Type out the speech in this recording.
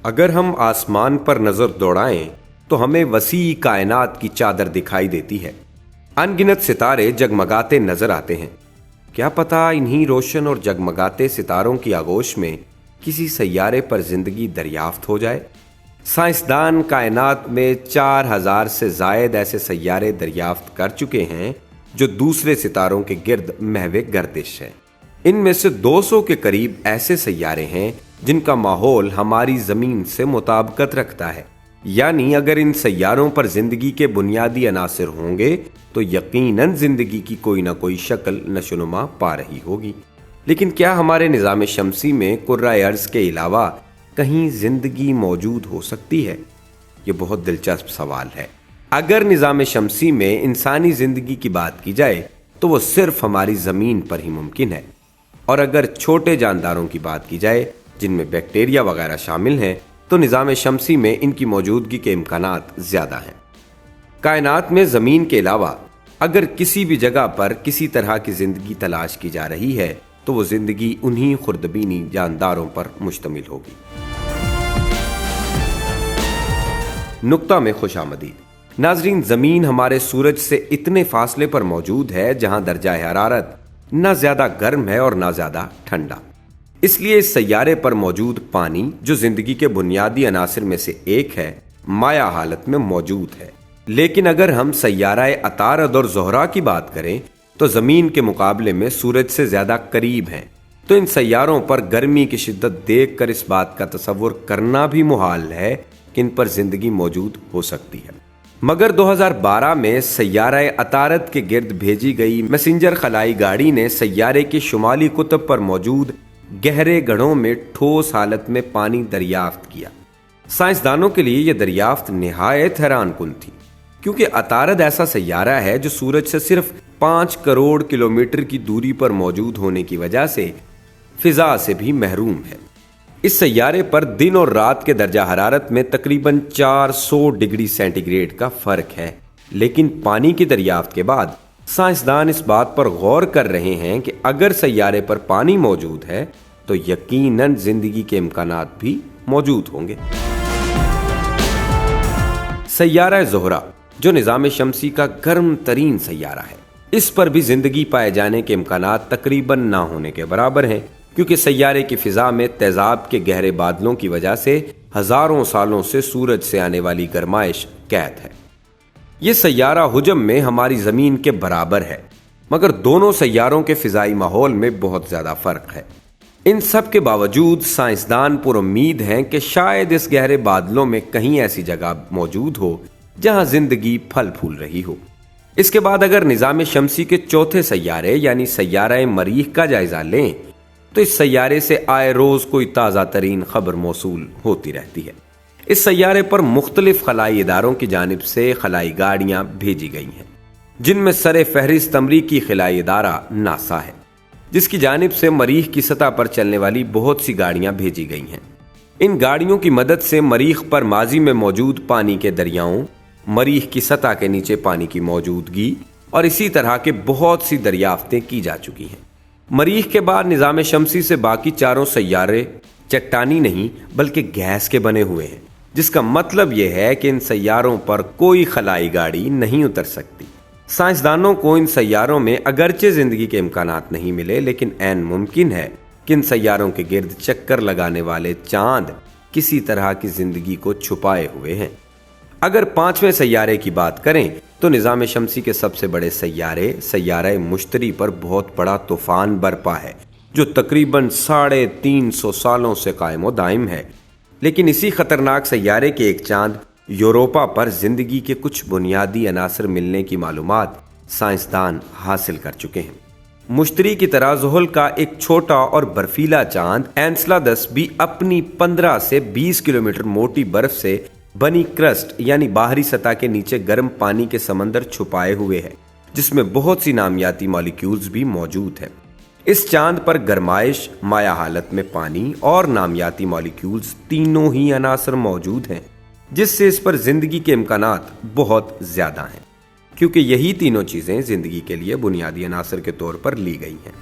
اگر ہم آسمان پر نظر دوڑائیں تو ہمیں وسیع کائنات کی چادر دکھائی دیتی ہے۔ ان گنت ستارے جگمگاتے نظر آتے ہیں۔ کیا پتہ انہی روشن اور جگمگاتے ستاروں کی آغوش میں کسی سیارے پر زندگی دریافت ہو جائے؟ سائنسدان کائنات میں 4000 سے زائد ایسے سیارے دریافت کر چکے ہیں جو دوسرے ستاروں کے گرد محو گردش ہے۔ ان میں سے 200 کے قریب ایسے سیارے ہیں جن کا ماحول ہماری زمین سے مطابقت رکھتا ہے، یعنی اگر ان سیاروں پر زندگی کے بنیادی عناصر ہوں گے تو یقیناً زندگی کی کوئی نہ کوئی شکل نشوونما پا رہی ہوگی۔ لیکن کیا ہمارے نظام شمسی میں کرۂ ارض کے علاوہ کہیں زندگی موجود ہو سکتی ہے؟ یہ بہت دلچسپ سوال ہے۔ اگر نظام شمسی میں انسانی زندگی کی بات کی جائے تو وہ صرف ہماری زمین پر ہی ممکن ہے، اور اگر چھوٹے جانداروں کی بات کی جائے جن میں بیکٹیریا وغیرہ شامل ہیں تو نظام شمسی میں ان کی موجودگی کے امکانات زیادہ ہیں۔ کائنات میں زمین کے علاوہ اگر کسی بھی جگہ پر کسی طرح کی زندگی تلاش کی جا رہی ہے تو وہ زندگی انہی خردبینی جانداروں پر مشتمل ہوگی۔ نقطہ میں خوش آمدید۔ ناظرین، زمین ہمارے سورج سے اتنے فاصلے پر موجود ہے جہاں درجہ حرارت نہ زیادہ گرم ہے اور نہ زیادہ ٹھنڈا۔ اس لیے اس سیارے پر موجود پانی، جو زندگی کے بنیادی عناصر میں سے ایک ہے، مائع حالت میں موجود ہے۔ لیکن اگر ہم سیارہ عطارد اور زہرہ کی بات کریں تو زمین کے مقابلے میں سورج سے زیادہ قریب ہیں، تو ان سیاروں پر گرمی کی شدت دیکھ کر اس بات کا تصور کرنا بھی محال ہے کہ ان پر زندگی موجود ہو سکتی ہے۔ مگر 2012 میں سیارہ عطارد کے گرد بھیجی گئی میسنجر خلائی گاڑی نے سیارے کے شمالی قطب پر موجود گہرے گڑھوں میں ٹھوس حالت میں پانی دریافت کیا۔ سائنسدانوں کے لیے یہ دریافت نہایت حیران کن تھی، کیونکہ عطارد ایسا سیارہ ہے جو سورج سے صرف 5 کروڑ کلومیٹر کی دوری پر موجود ہونے کی وجہ سے فضا سے بھی محروم ہے۔ اس سیارے پر دن اور رات کے درجہ حرارت میں تقریباً 400 ڈگری سینٹی گریڈ کا فرق ہے، لیکن پانی کی دریافت کے بعد سائنسدان اس بات پر غور کر رہے ہیں کہ اگر سیارے پر پانی موجود ہے تو یقیناً زندگی کے امکانات بھی موجود ہوں گے۔ سیارہ زہرہ، جو نظام شمسی کا گرم ترین سیارہ ہے، اس پر بھی زندگی پائے جانے کے امکانات تقریباً نہ ہونے کے برابر ہیں، کیونکہ سیارے کی فضا میں تیزاب کے گہرے بادلوں کی وجہ سے ہزاروں سالوں سے سورج سے آنے والی گرمائش قید ہے۔ یہ سیارہ حجم میں ہماری زمین کے برابر ہے، مگر دونوں سیاروں کے فضائی ماحول میں بہت زیادہ فرق ہے۔ ان سب کے باوجود سائنسدان پر امید ہیں کہ شاید اس گہرے بادلوں میں کہیں ایسی جگہ موجود ہو جہاں زندگی پھل پھول رہی ہو۔ اس کے بعد اگر نظام شمسی کے چوتھے سیارے یعنی سیارہ مریخ کا جائزہ لیں تو اس سیارے سے آئے روز کوئی تازہ ترین خبر موصول ہوتی رہتی ہے۔ اس سیارے پر مختلف خلائی اداروں کی جانب سے خلائی گاڑیاں بھیجی گئی ہیں، جن میں سر فہرست امریکی خلائی ادارہ ناسا ہے، جس کی جانب سے مریخ کی سطح پر چلنے والی بہت سی گاڑیاں بھیجی گئی ہیں۔ ان گاڑیوں کی مدد سے مریخ پر ماضی میں موجود پانی کے دریاؤں، مریخ کی سطح کے نیچے پانی کی موجودگی اور اسی طرح کے بہت سی دریافتیں کی جا چکی ہیں۔ مریخ کے بعد نظام شمسی سے باقی چاروں سیارے چٹانی نہیں بلکہ گیس کے بنے ہوئے ہیں، جس کا مطلب یہ ہے کہ ان سیاروں پر کوئی خلائی گاڑی نہیں اتر سکتی۔ سائنسدانوں کو ان سیاروں میں اگرچہ زندگی کے امکانات نہیں ملے، لیکن عین ممکن ہے کہ ان سیاروں کے گرد چکر لگانے والے چاند کسی طرح کی زندگی کو چھپائے ہوئے ہیں۔ اگر 5ویں سیارے کی بات کریں تو نظام شمسی کے سب سے بڑے سیارہ مشتری پر بہت بڑا طوفان برپا ہے، جو تقریباً 350 سالوں سے قائم و دائم ہے۔ لیکن اسی خطرناک سیارے کے ایک چاند یوروپا پر زندگی کے کچھ بنیادی عناصر ملنے کی معلومات سائنسدان حاصل کر چکے ہیں۔ مشتری کی طرح زحل کا ایک چھوٹا اور برفیلا چاند اینسلادس بھی اپنی 15 سے 20 کلومیٹر موٹی برف سے بنی کرسٹ یعنی باہری سطح کے نیچے گرم پانی کے سمندر چھپائے ہوئے ہے، جس میں بہت سی نامیاتی مالیکیولز بھی موجود ہیں۔ اس چاند پر گرمائش، مائع حالت میں پانی اور نامیاتی مالیکیولز تینوں ہی عناصر موجود ہیں، جس سے اس پر زندگی کے امکانات بہت زیادہ ہیں، کیونکہ یہی تینوں چیزیں زندگی کے لیے بنیادی عناصر کے طور پر لی گئی ہیں۔